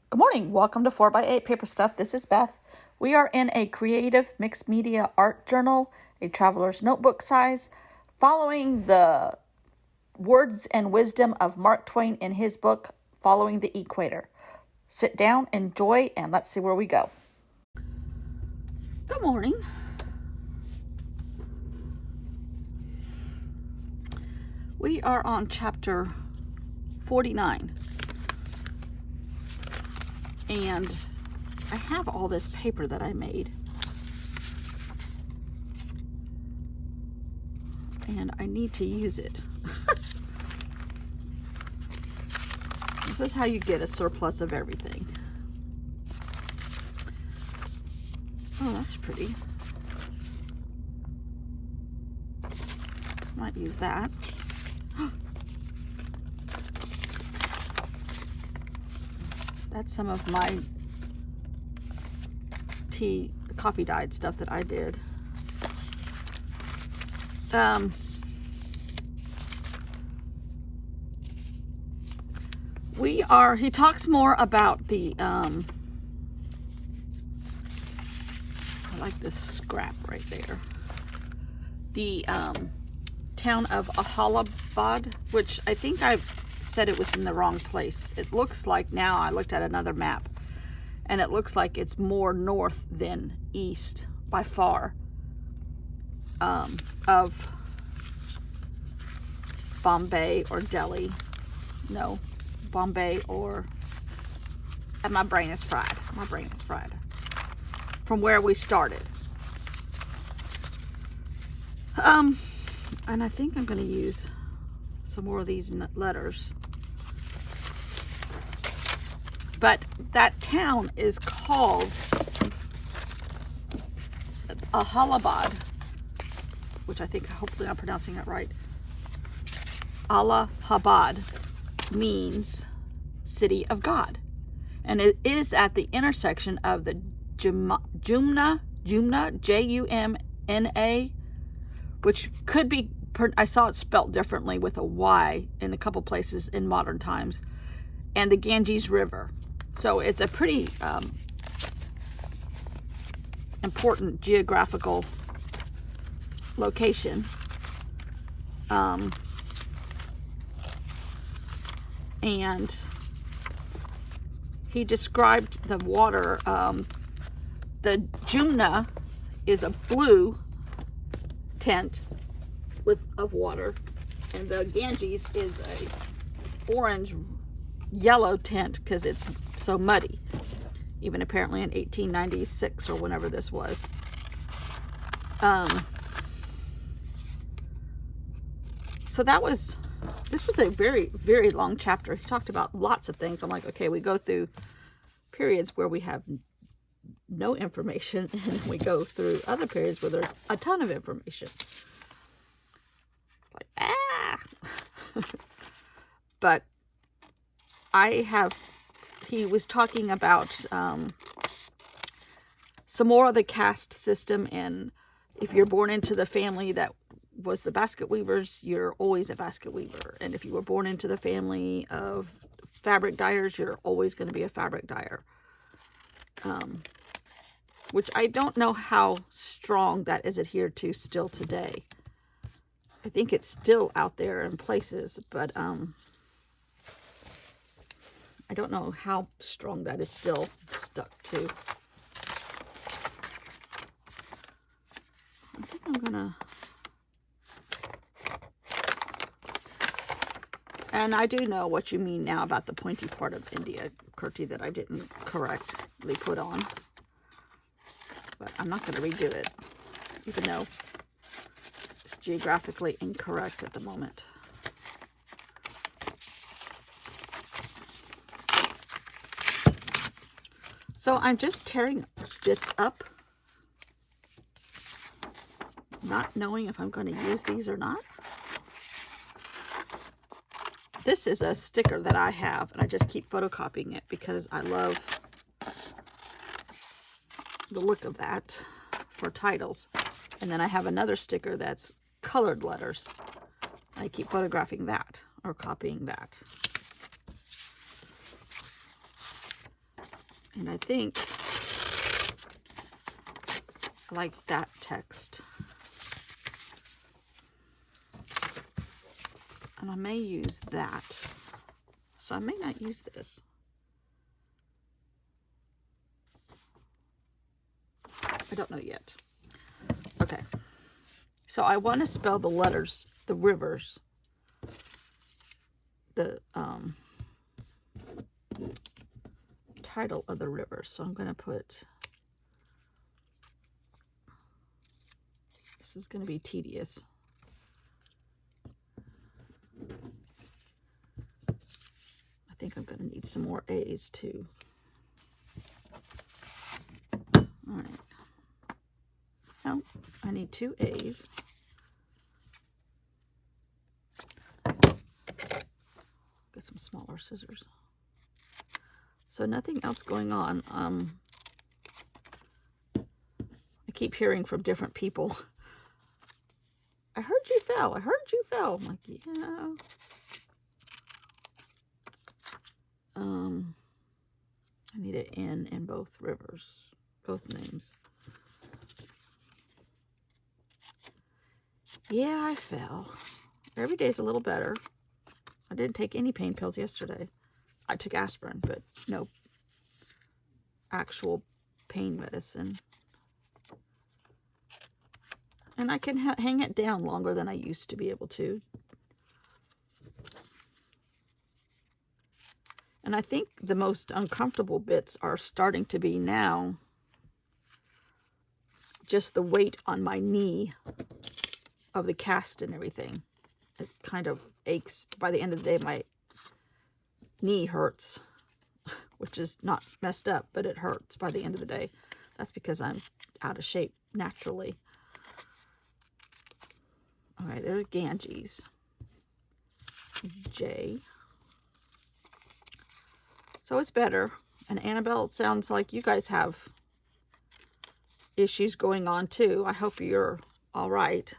Good morning. Welcome to 4x8 Paper Stuff. This is Beth. We are in a creative mixed media art journal, a traveler's notebook size, following the words and wisdom of Mark Twain in his book, Following the Equator. Sit down, enjoy, and let's see where we go. Good morning. We are on chapter 49. And I have all this paper that I made. And I need to use it. This is how you get a surplus of everything. Oh, that's pretty. Might use that. That's some of my coffee dyed stuff that I did. He talks more about the, I like this scrap right there. The town of Allahabad, which I think I've said it was in the wrong place. It looks like now I looked at another map and it looks like it's more north than east by far of Bombay or Delhi. No, Bombay or, and my brain is fried. From where we started. And I think I'm going to use some more of these letters. But that town is called Allahabad, which I think hopefully I'm pronouncing it right. Allahabad means city of God. And it is at the intersection of the Jumna, Jumna, which could be, I saw it spelt differently with a Y in a couple places in modern times, and the Ganges River. So it's a pretty important geographical location. And he described the water. The Jumna is a blue tint of water, and the Ganges is a orange yellow tint because it's so muddy, even apparently in 1896 or whenever this was. So this was a very, very long chapter. He talked about lots of things. I'm like, okay, we go through periods where we have no information, and we go through other periods where there's a ton of information. Like, but he was talking about some more of the caste system, and if you're born into the family that was the basket weavers, you're always a basket weaver. And if you were born into the family of fabric dyers, you're always going to be a fabric dyer. Which I don't know how strong that is adhered to still today. I think it's still out there in places, but I don't know how strong that is still stuck to. I think I'm gonna, and I do know what you mean now about the pointy part of India, Kurti, that I didn't correctly put on. But I'm not going to redo it, even though it's geographically incorrect at the moment. So I'm just tearing bits up, not knowing if I'm going to use these or not. This is a sticker that I have, and I just keep photocopying it because I love the look of that for titles. And then I have another sticker that's colored letters. I keep photographing that or copying that. And I think I like that text. And I may use that. So I may not use this. I don't know yet. Okay. So I want to spell the letters, the rivers, the title of the river. So I'm going to put, this is going to be tedious. I think I'm going to need some more A's too. All right. Now I need 2 A's. Get some smaller scissors. So nothing else going on. I keep hearing from different people. I heard you fell. I heard you fell. I'm like, yeah. I need an N in both rivers, both names. Yeah, I fell. Every day's a little better. I didn't take any pain pills yesterday. I took aspirin, but no actual pain medicine. And I can hang it down longer than I used to be able to. And I think the most uncomfortable bits are starting to be now just the weight on my knee of the cast and everything. It kind of aches. By the end of the day, my knee hurts, which is not messed up, but it hurts by the end of the day. That's because I'm out of shape naturally. All right, there's Ganges. J. So it's better. And Annabelle, it sounds like you guys have issues going on too. I hope you're all right.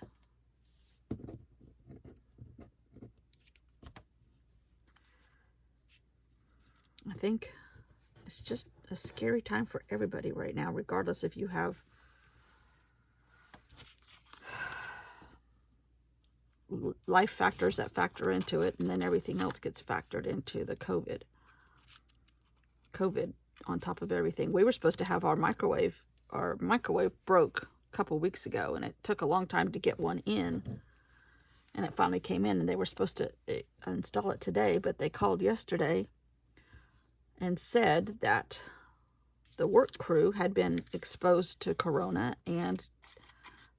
I think it's just a scary time for everybody right now, regardless if you have life factors that factor into it, and then everything else gets factored into the COVID on top of everything. We were supposed to have our microwave broke a couple weeks ago, and it took a long time to get one in, and it finally came in, and they were supposed to install it today, but they called yesterday and said that the work crew had been exposed to corona, and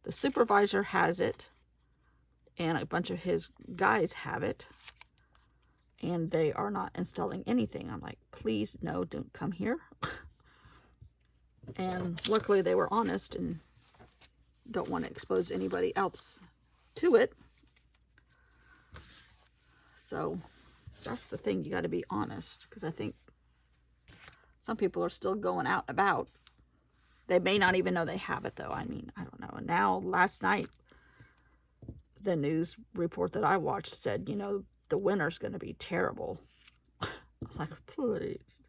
the supervisor has it, and a bunch of his guys have it, and they are not installing anything. I'm like, please, no, don't come here. And luckily they were honest and don't want to expose anybody else to it. So that's the thing, you got to be honest, because I think some people are still going out and about. They may not even know they have it, though. I mean, I don't know. And now, last night, the news report that I watched said, you know, the winter's going to be terrible. I was like, please.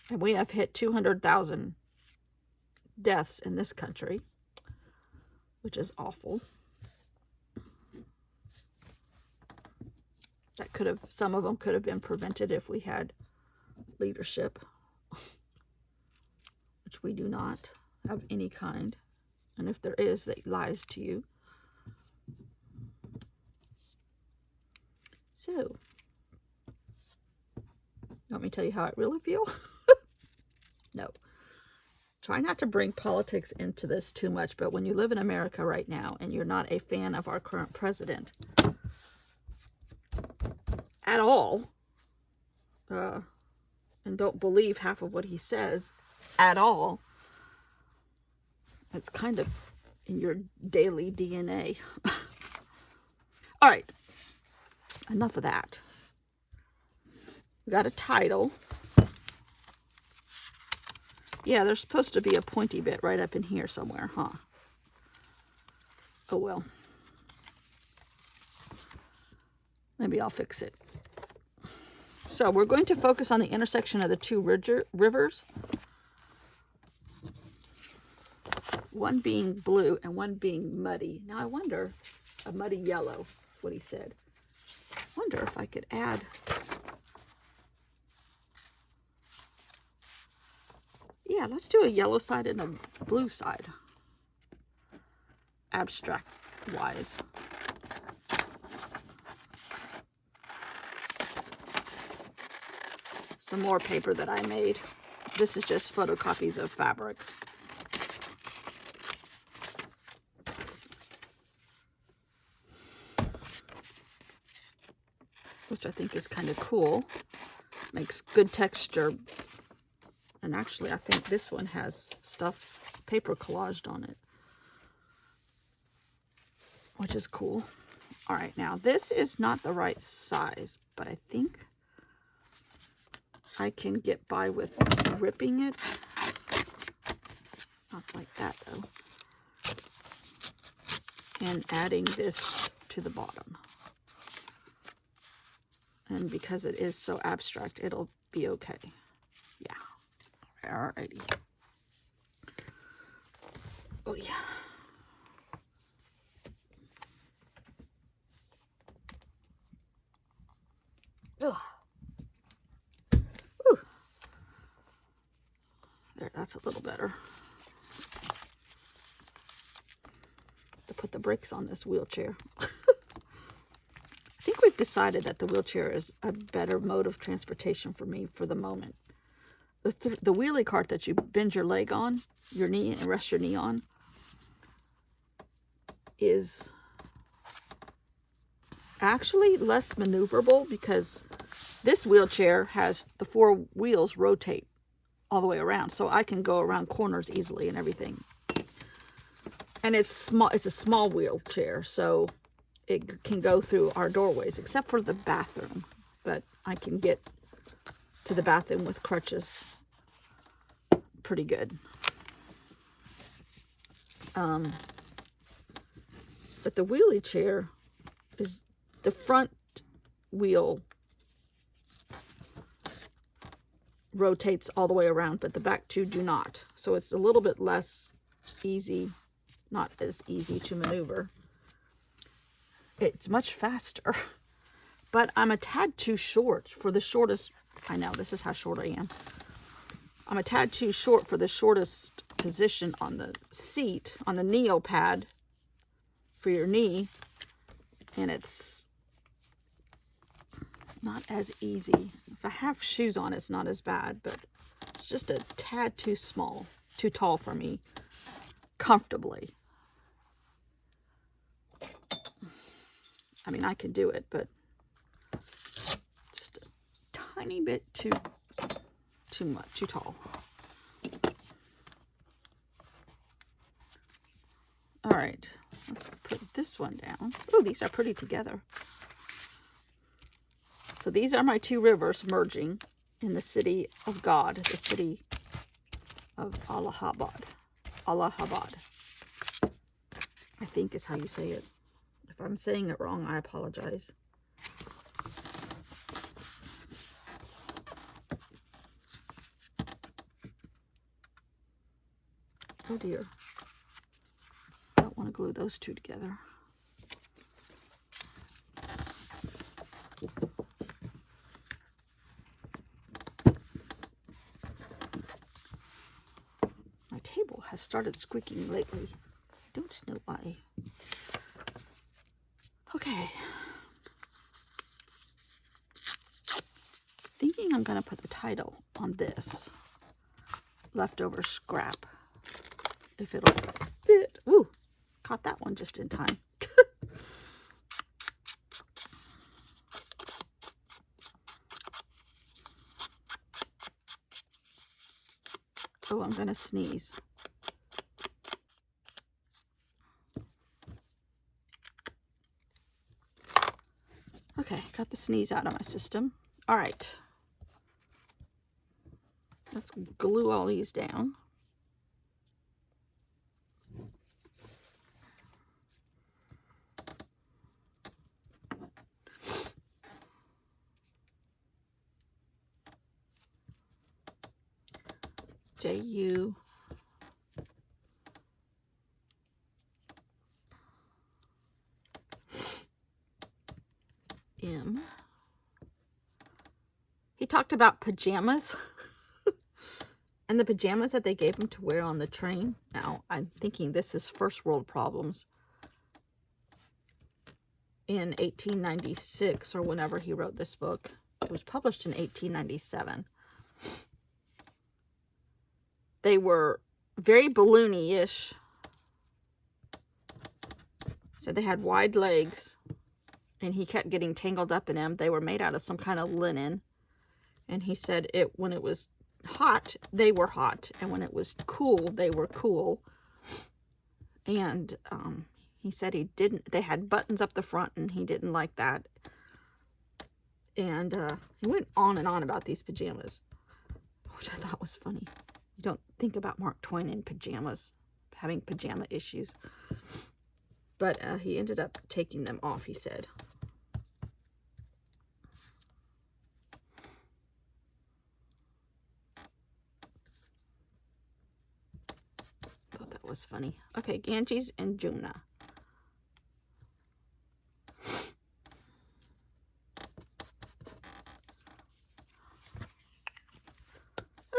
And we have hit 200,000 deaths in this country, which is awful. That could have, some of them could have been prevented if we had leadership, which we do not have any kind. And if there is, that lies to you. So, you want me to tell you how I really feel? No. Try not to bring politics into this too much, but when you live in America right now and you're not a fan of our current president at all, and don't believe half of what he says at all, it's kind of in your daily DNA. All right. Enough of that. We got a title. Yeah, there's supposed to be a pointy bit right up in here somewhere, huh? Oh well. Maybe I'll fix it. So we're going to focus on the intersection of the two rivers. One being blue and one being muddy. Now I wonder, a muddy yellow is what he said. I wonder if I could add yeah, let's do a yellow side and a blue side, abstract wise. Some more paper that I made. This is just photocopies of fabric. Which I think is kind of cool. Makes good texture. And actually, I think this one has stuff, paper collaged on it. Which is cool. All right, now this is not the right size, but I think I can get by with ripping it. Not like that, though. And adding this to the bottom. And because it is so abstract, it'll be okay. Yeah. Alrighty. Oh, yeah. Ugh. Whew. There, that's a little better. To put the brakes on this wheelchair. I think we've decided that the wheelchair is a better mode of transportation for me for the moment. The wheelie cart that you bend your leg on, your knee, and rest your knee on, is actually less maneuverable because this wheelchair has the 4 wheels rotate all the way around, so I can go around corners easily and everything. And it's small. It's a small wheelchair, so it can go through our doorways, except for the bathroom. But I can get to the bathroom with crutches pretty good. But the wheelie chair is the front wheel rotates all the way around, but the back 2 do not. So it's a little bit less easy, not as easy to maneuver. It's much faster, but I'm a tad too short for the shortest. I know, this is how short I am. I'm a tad too short for the shortest position on the seat, on the neo pad for your knee, and it's not as easy. If I have shoes on, it's not as bad, but it's just a tad too small, too tall for me comfortably. I mean, I can do it, but just a tiny bit too much, too tall. All right, let's put this one down. Oh, these are pretty together. So these are my 2 rivers merging in the city of God, the city of Allahabad. Allahabad, I think is how you say it. If I'm saying it wrong, I apologize. Oh dear. I don't want to glue those 2 together. My table has started squeaking lately. I don't know why. Okay. Thinking I'm going to put the title on this leftover scrap. If it'll fit. Ooh, caught that one just in time. Oh, I'm going to sneeze. Okay, got the sneeze out of my system. All right. Let's glue all these down. J-U. M. He talked about pajamas and the pajamas that they gave him to wear on the train. Now, I'm thinking this is first world problems. In 1896, or whenever he wrote this book. It was published in 1897. They were very balloony-ish. So they had wide legs, and he kept getting tangled up in them. They were made out of some kind of linen. And he said when it was hot, they were hot. And when it was cool, they were cool. And he said they had buttons up the front, and he didn't like that. And he went on and on about these pajamas, which I thought was funny. You don't think about Mark Twain in pajamas, having pajama issues. But he ended up taking them off, he said. Thought that was funny. Okay, Ganges and Jumna.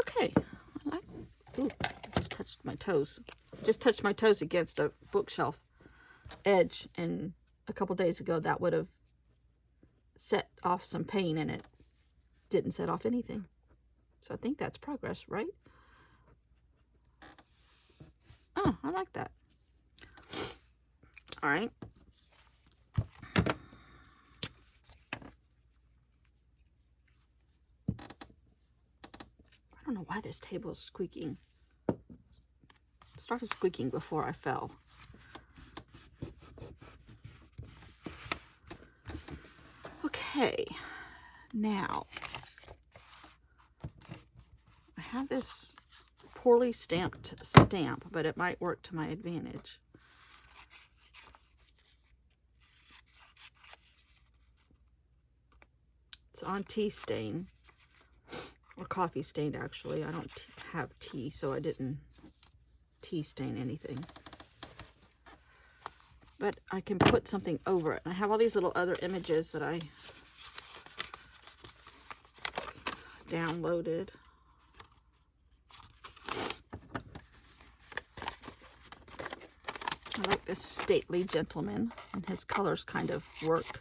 Okay. Ooh, just touched my toes. Just touched my toes against a bookshelf edge, and a couple days ago that would have set off some pain, and it didn't set off anything. So I think that's progress, right? Oh, I like that. All right. I don't know why this table is squeaking. It started squeaking before I fell. Okay, now I have this poorly stamped stamp, but it might work to my advantage. It's on tea stain, or coffee stained actually. I don't have tea, so I didn't tea stain anything. But I can put something over it. And I have all these little other images that I downloaded. I like this stately gentleman, and his colors kind of work.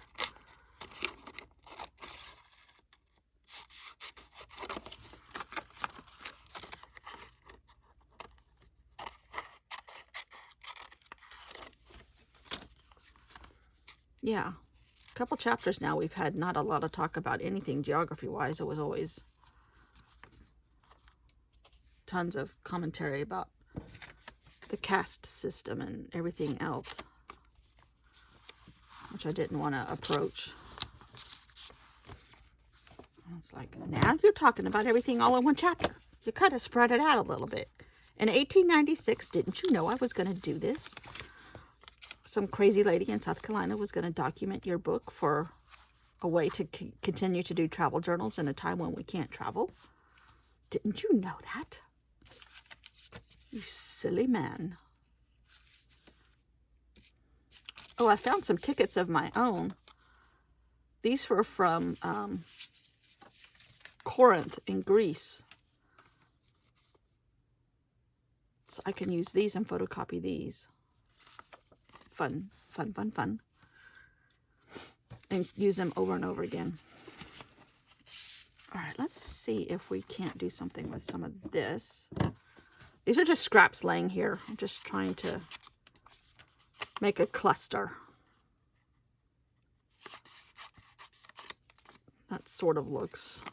Yeah, a couple chapters now we've had not a lot of talk about anything geography-wise. It was always tons of commentary about the caste system and everything else, which I didn't want to approach. It's like, now you're talking about everything all in one chapter. You could have spread it out a little bit. In 1896, didn't you know I was going to do this? Some crazy lady in South Carolina was going to document your book for a way to continue to do travel journals in a time when we can't travel. Didn't you know that? You silly man. Oh, I found some tickets of my own. These were from Corinth in Greece. So I can use these and photocopy these. Fun, fun, fun, fun. And use them over and over again. All right, let's see if we can't do something with some of this. These are just scraps laying here. I'm just trying to make a cluster. That sort of looks.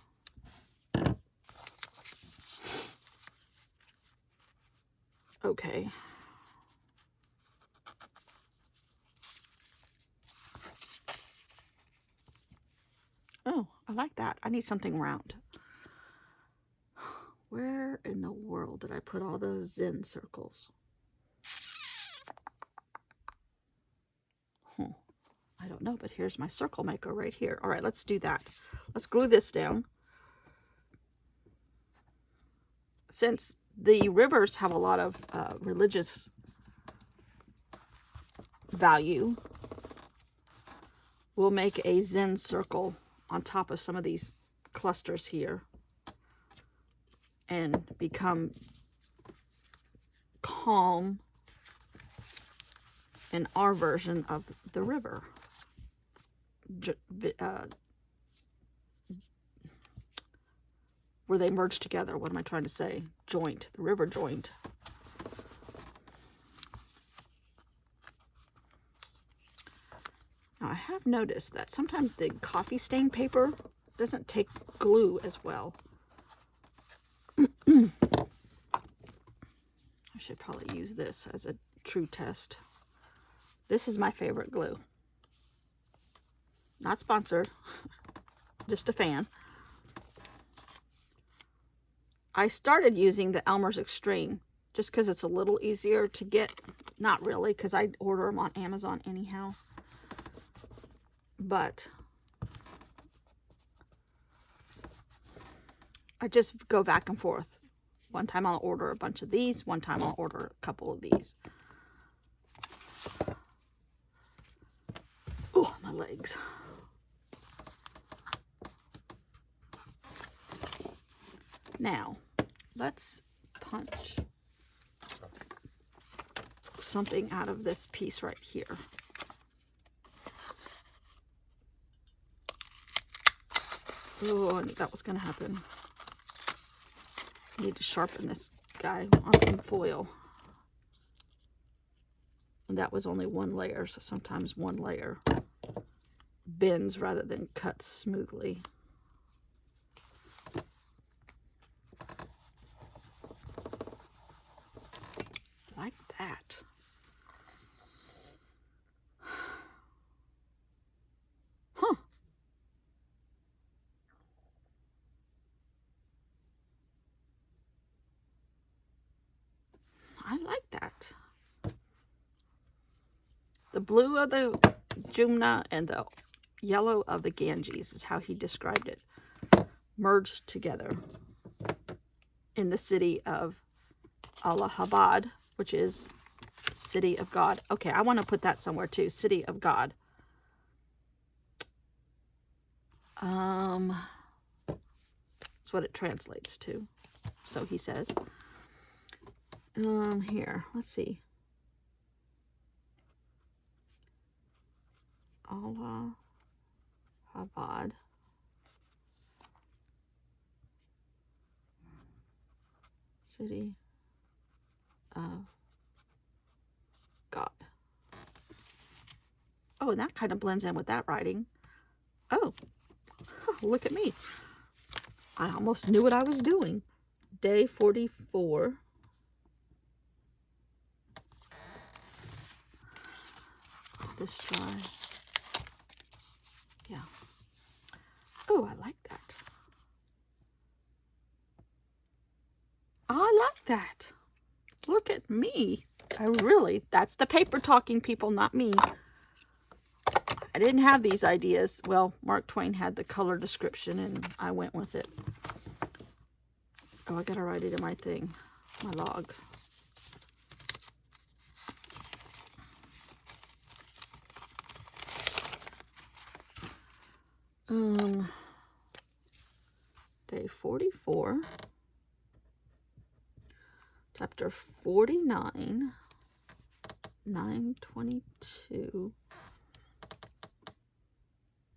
Okay. Oh, I like that. I need something round. Where in the world did I put all those Zen circles? I don't know, but here's my circle maker right here. All right, let's do that. Let's glue this down. Since the rivers have a lot of religious value. We'll make a Zen circle on top of some of these clusters here and become calm in our version of the river. Where they merge together. What am I trying to say? Joint. The river joint. Now, I have noticed that sometimes the coffee stain paper doesn't take glue as well. I should probably use this as a true test. This is my favorite glue. Not sponsored, just a fan. I started using the Elmer's Extreme just because it's a little easier to get. Not really, because I order them on Amazon anyhow. But I just go back and forth. One time I'll order a bunch of these. One time I'll order a couple of these. Oh, my legs. Now, let's punch something out of this piece right here. Oh, I knew that was going to happen. I need to sharpen this guy on some foil. And that was only one layer, so sometimes one layer bends rather than cuts smoothly. Like that. Huh. I like that. The blue of the Jumna and the yellow of the Ganges is how he described it. Merged together in the city of Allahabad, which is City of God. Okay, I want to put that somewhere too. City of God. That's what it translates to. So he says. Here, let's see. Allahabad. City of God. Oh, and that kind of blends in with that writing. Oh, look at me. I almost knew what I was doing. Day 44. This dry. Yeah. Oh, I like that. I like that. Look at me. That's the paper talking, people, not me. I didn't have these ideas. Well, Mark Twain had the color description and I went with it. Oh, I gotta write it in my thing, my log. Day 44. Chapter 49, 922,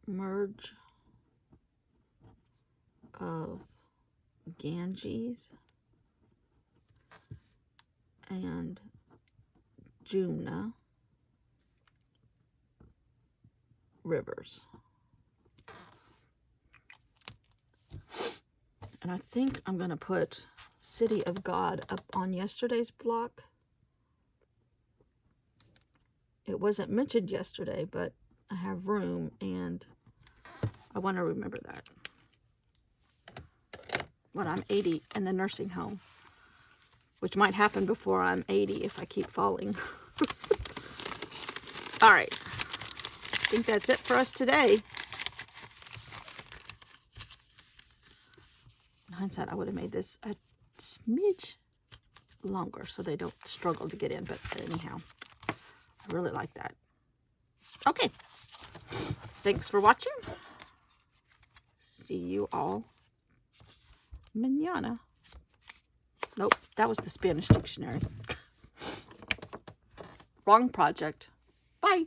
merge of Ganges and Jumna rivers. And I think I'm going to put City of God up on yesterday's block. It wasn't mentioned yesterday, but I have room and I want to remember that when I'm 80 in the nursing home, which might happen before I'm 80 if I keep falling. All right. I think that's it for us today. In hindsight, I would have made this a smidge longer so they don't struggle to get in. But anyhow, I really like that. Okay, thanks for watching. See you all mañana. Nope, that was the Spanish dictionary. Wrong project. Bye.